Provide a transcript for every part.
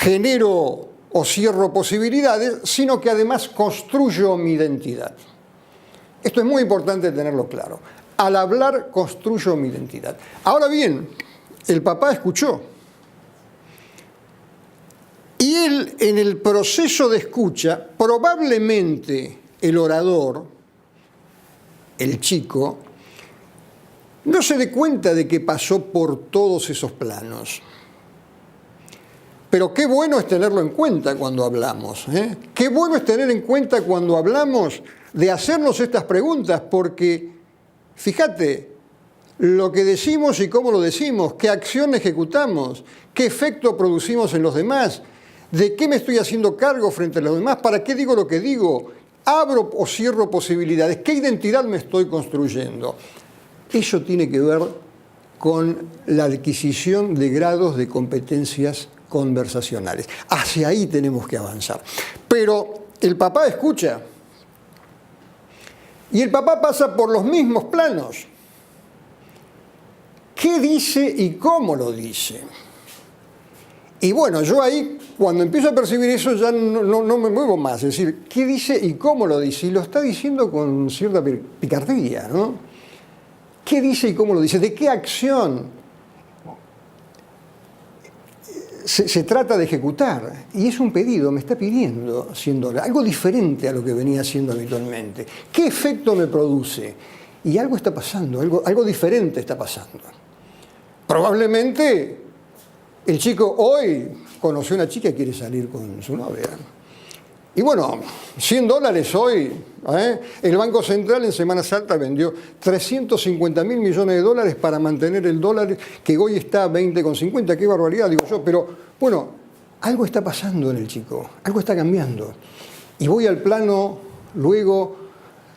genero o cierro posibilidades, sino que además construyo mi identidad. Esto es muy importante tenerlo claro. Al hablar construyo mi identidad. Ahora bien, el papá escuchó. Y él, en el proceso de escucha, probablemente el orador, el chico, no se dé cuenta de que pasó por todos esos planos. Pero qué bueno es tenerlo en cuenta cuando hablamos, ¿eh? Qué bueno es tener en cuenta cuando hablamos de hacernos estas preguntas, porque, fíjate, lo que decimos y cómo lo decimos, qué acción ejecutamos, qué efecto producimos en los demás, de qué me estoy haciendo cargo frente a los demás, para qué digo lo que digo, abro o cierro posibilidades, qué identidad me estoy construyendo. Eso tiene que ver con la adquisición de grados de competencias conversacionales. Hacia ahí tenemos que avanzar. Pero el papá escucha. Y el papá pasa por los mismos planos. ¿Qué dice y cómo lo dice? Y bueno, yo ahí, cuando empiezo a percibir eso, ya no me muevo más. Es decir, ¿qué dice y cómo lo dice? Y lo está diciendo con cierta picardía, ¿no? ¿Qué dice y cómo lo dice? ¿De qué acción se trata de ejecutar? Y es un pedido, me está pidiendo $100, algo diferente a lo que venía haciendo habitualmente. ¿Qué efecto me produce? Y algo está pasando, algo diferente está pasando. Probablemente el chico hoy conoció a una chica y quiere salir con su novia. Y bueno, $100 hoy, el Banco Central en Semana Santa vendió 350.000 millones de dólares para mantener el dólar, que hoy está a 20,50, qué barbaridad, digo yo, pero bueno, algo está pasando en el chico, algo está cambiando. Y voy al plano luego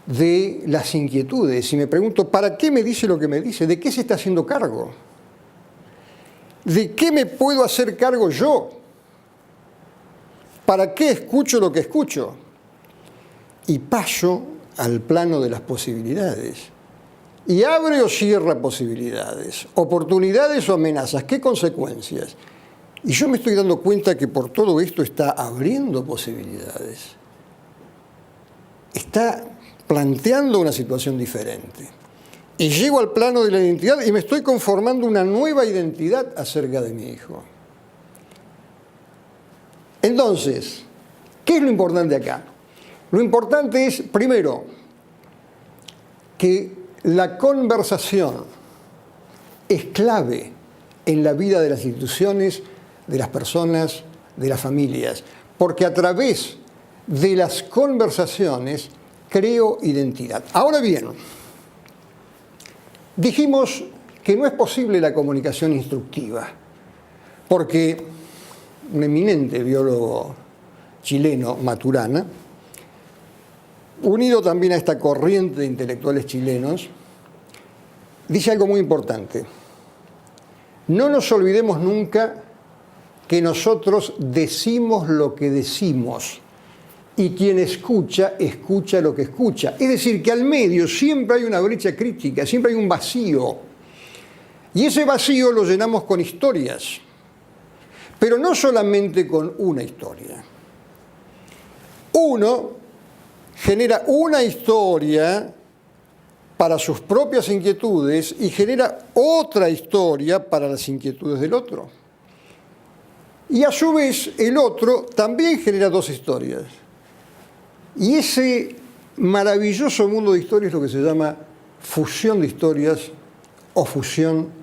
de las inquietudes y me pregunto, ¿para qué me dice lo que me dice? ¿De qué se está haciendo cargo? ¿De qué me puedo hacer cargo yo? ¿Para qué escucho lo que escucho? Y paso al plano de las posibilidades. Y abre o cierra posibilidades, oportunidades o amenazas. ¿Qué consecuencias? Y yo me estoy dando cuenta que por todo esto está abriendo posibilidades. Está planteando una situación diferente. Y llego al plano de la identidad y me estoy conformando una nueva identidad acerca de mi hijo. Entonces, ¿qué es lo importante acá? Lo importante es, primero, que la conversación es clave en la vida de las instituciones, de las personas, de las familias, porque a través de las conversaciones creo identidad. Ahora bien, dijimos que no es posible la comunicación instructiva, porque un eminente biólogo chileno, Maturana, unido también a esta corriente de intelectuales chilenos, dice algo muy importante. No nos olvidemos nunca que nosotros decimos lo que decimos y quien escucha, escucha lo que escucha. Es decir, que al medio siempre hay una brecha crítica, siempre hay un vacío. Y ese vacío lo llenamos con historias. Pero no solamente con una historia. Uno genera una historia para sus propias inquietudes y genera otra historia para las inquietudes del otro. Y a su vez el otro también genera dos historias. Y ese maravilloso mundo de historias es lo que se llama fusión de historias o fusión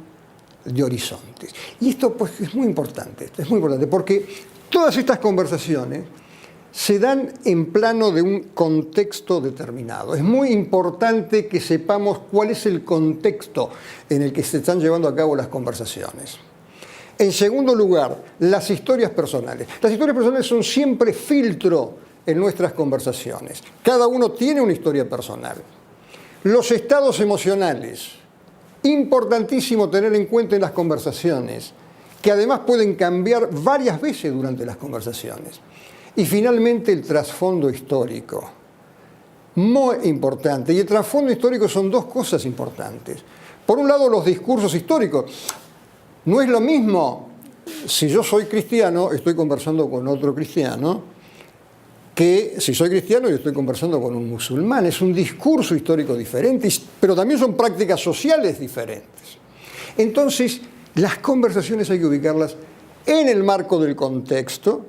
de horizontes. Y esto pues es muy importante porque todas estas conversaciones se dan en plano de un contexto determinado. Es muy importante que sepamos cuál es el contexto en el que se están llevando a cabo las conversaciones. En segundo lugar, las historias personales. Las historias personales son siempre filtro en nuestras conversaciones. Cada uno tiene una historia personal. Los estados emocionales. Importantísimo tener en cuenta en las conversaciones, que además pueden cambiar varias veces durante las conversaciones. Y finalmente el trasfondo histórico. Muy importante. Y el trasfondo histórico son dos cosas importantes. Por un lado, los discursos históricos. No es lo mismo Si yo soy cristiano, estoy conversando con otro cristiano, que si soy cristiano yo estoy conversando con un musulmán. Es un discurso histórico diferente, pero también son prácticas sociales diferentes. Entonces, las conversaciones hay que ubicarlas en el marco del contexto,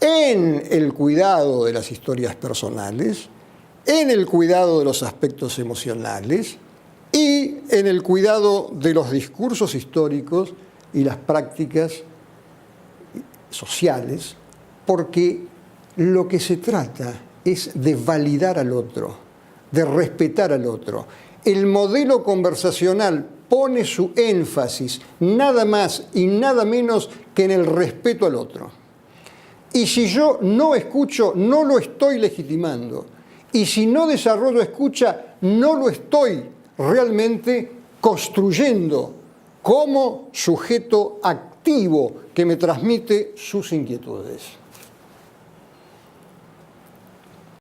en el cuidado de las historias personales, en el cuidado de los aspectos emocionales y en el cuidado de los discursos históricos y las prácticas sociales, porque lo que se trata es de validar al otro, de respetar al otro. El modelo conversacional pone su énfasis nada más y nada menos que en el respeto al otro. Y si yo no escucho, no lo estoy legitimando. Y si no desarrollo escucha, no lo estoy realmente construyendo como sujeto activo que me transmite sus inquietudes.